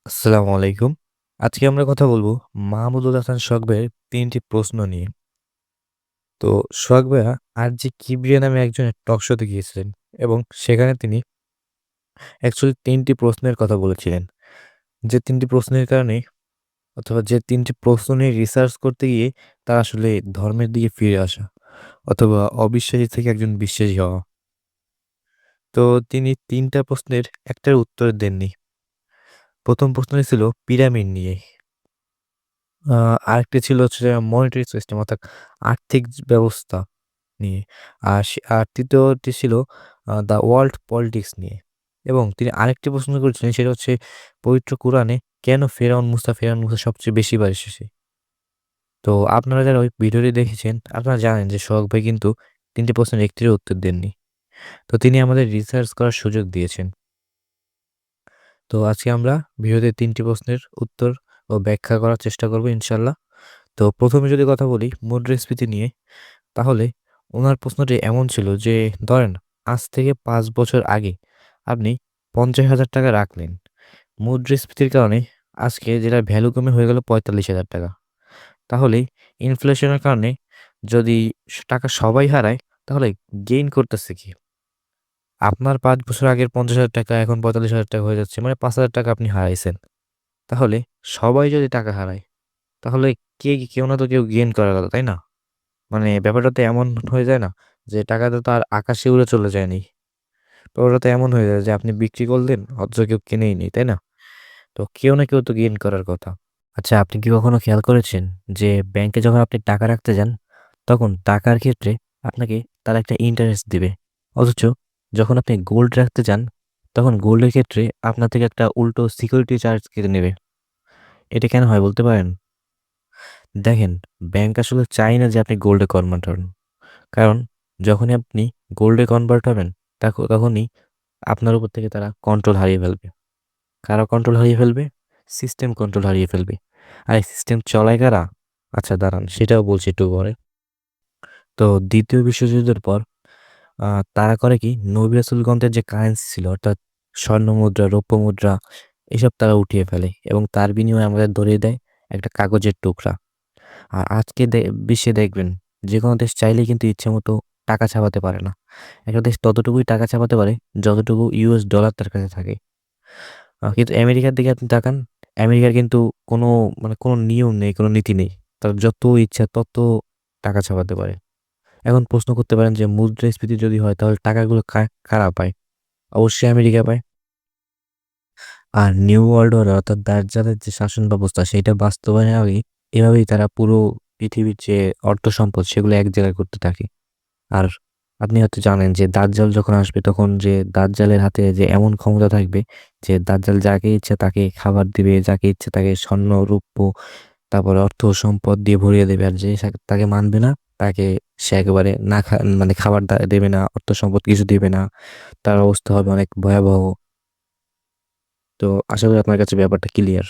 আসসালামু আলাইকুম। আজকে আমরা কথা বলব মাহমুদুল হাসান সোহাগের ৩টি প্রশ্ন নিয়ে। তো সোহাগ ভাইয়া আরজে কিবরিয়া নামে একজনের টক শোতে গিয়েছিলেন এবং সেখানে তিনি অ্যাকচুয়ালি ৩টি প্রশ্নের কথা বলেছিলেন। যে ৩টি প্রশ্নের কারণে অথবা যে ৩টি প্রশ্ন নিয়ে রিসার্চ করতে গিয়ে তার আসলে ধর্মের দিকে ফিরে আসা অথবা অবিশ্বাসী থেকে একজন বিশ্বাসী হওয়া। তো তিনি ৩টা প্রশ্নের একটার উত্তর দেননি। ১ম প্রশ্নটি ছিল পিরামিড নিয়ে। আ আরেকটি ছিল হচ্ছে যে মনিটারি সিস্টেম অর্থাৎ আর্থিক ব্যবস্থা নিয়ে। আর ৩য়টি ছিল দ্য ওয়ার্ল্ড পলিটিক্স নিয়ে। এবং তিনি আরেকটি প্রশ্ন করেছিলেন সেটা হচ্ছে পবিত্র কুরআনে কেন ফেরাউন মুসা সবচেয়ে বেশিবার এসেছে? তো আপনারা যারা ওই ভিডিওটি দেখেছেন আপনারা জানেন যে সোহাগ ভাই কিন্তু ৩টি প্রশ্নের একটিরও উত্তর দেননি। তো তিনি আমাদের রিসার্চ করার সুযোগ দিয়েছেন। তো আজকে আমরা ভিডিওতে ৩টি প্রশ্নের উত্তর ও ব্যাখ্যা করার চেষ্টা করব ইনশাআল্লাহ। তো ১ম এ যদি কথা বলি মুদ্রাস্ফীতি নিয়ে, তাহলে উনার প্রশ্নটি এমন ছিল যে ধরেন আজ থেকে ৫ বছর আগে আপনি ৳৫০,০০০ রাখলেন। মুদ্রাস্ফীতির কারণে আজকে যেটার ভ্যালু কমে হয়ে গেল ৳৪৫,০০০। তাহলে ইনফ্লেশনের কারণে যদি টাকা সবাই হারায় তাহলে গেইন করতেছে কি? আপনার ৫ বছর আগের ৳৫০,০০০ এখন ৳৪৫,০০০ হয়ে যাচ্ছে। মানে ৳৫,০০০ আপনি হারাইছেন। তাহলে সবাই যদি টাকা হারায় তাহলে কেউ না তো কেউ গেইন করার কথা, তাই না? মানে ব্যাপারটা তো এমন হয়ে যায় না যে টাকাটা তো আর আকাশে উড়ে চলে যায়নি। ব্যাপারটা তো এমন হয়ে যায় যে আপনি বিক্রি করলেন অথচ কেউ কেনেই নি, তাই না? তো কেউ না কেউ তো গেইন করার কথা। আচ্ছা, আপনি কি কখনো খেয়াল করেছেন যে ব্যাংকে যখন আপনি টাকা রাখতে যান তখন টাকার ক্ষেত্রে আপনাকে তারা একটা ইন্টারেস্ট দিবে। অথচ যখন আপনি গোল্ড রাখতে যান তখন গোল্ডের ক্ষেত্রে আপনার থেকে একটা উল্টো সিকিউরিটি চার্জ কেটে নেবে। এটা কেন হয় বলতে পারেন? দেখেন, ব্যাংক আসলে চায় না যে আপনি গোল্ডে কনভার্ট হন। কারণ যখনই আপনি গোল্ডে কনভার্ট হবেন তখনই আপনার উপর থেকে তারা কন্ট্রোল হারিয়ে ফেলবে। কারা কন্ট্রোল হারিয়ে ফেলবে? সিস্টেম কন্ট্রোল হারিয়ে ফেলবে। আর এই সিস্টেম চলায় কারা? আচ্ছা দাঁড়ান সেটাও বলছি একটু পরে। তো ২য় বিশ্বযুদ্ধের পর আ তারা করে কি নবী রাসূলগণদের যে কারেন্সি ছিল অর্থাৎ স্বর্ণ মুদ্রা, রৌপ্য মুদ্রা এসব তারা উঠিয়ে ফেলে এবং তার বিনিময়ে আমাদের ধরিয়ে দেয় একটা কাগজের টুকরা। আর আজকে বিশ্বে দেখবেন যেকোনো দেশ চাইলেই কিন্তু ইচ্ছেমতো টাকা ছাপাতে পারে না। একটা দেশ ততটুকুই টাকা ছাপাতে পারে যতটুকু ইউএস ডলার তার কাছে থাকে। কিন্তু আমেরিকার দিকে আপনি তাকান, আমেরিকার কিন্তু কোনো কোনো নিয়ম নেই, কোনো নীতি নেই। তার যত ইচ্ছা তত টাকা ছাপাতে পারে। এখন প্রশ্ন করতে পারেন যে মুদ্রাস্ফীতি যদি হয় তাহলে টাকাগুলো কারা পায়? অবশ্যই আমেরিকা পায়। আর নিউ ওয়ার্ল্ড অর্ডার অর্থাৎ দাজ্জালের যে শাসন ব্যবস্থা সেইটা বাস্তবায়নের আগেই এভাবেই তারা পুরো পৃথিবীর যে অর্থ সম্পদ সেগুলো এক জায়গায় করতে থাকে। আর আপনি হয়তো জানেন যে দাজ্জাল যখন আসবে তখন যে দাজ্জালের হাতে যে এমন ক্ষমতা থাকবে যে দাজ্জাল যাকে ইচ্ছা তাকে খাবার দিবে, যাকে ইচ্ছে তাকে স্বর্ণ, রৌপ্য তারপরে অর্থ সম্পদ দিয়ে ভরিয়ে দেবে। আর যে তাকে মানবে না তাকে সে একেবারে না মানে খাবার দেবে না, অর্থ সম্পদ কিছু দিবে না। তার অবস্থা হবে অনেক ভয়াবহ। তো আশা করি আপনার কাছে ব্যাপারটা ক্লিয়ার।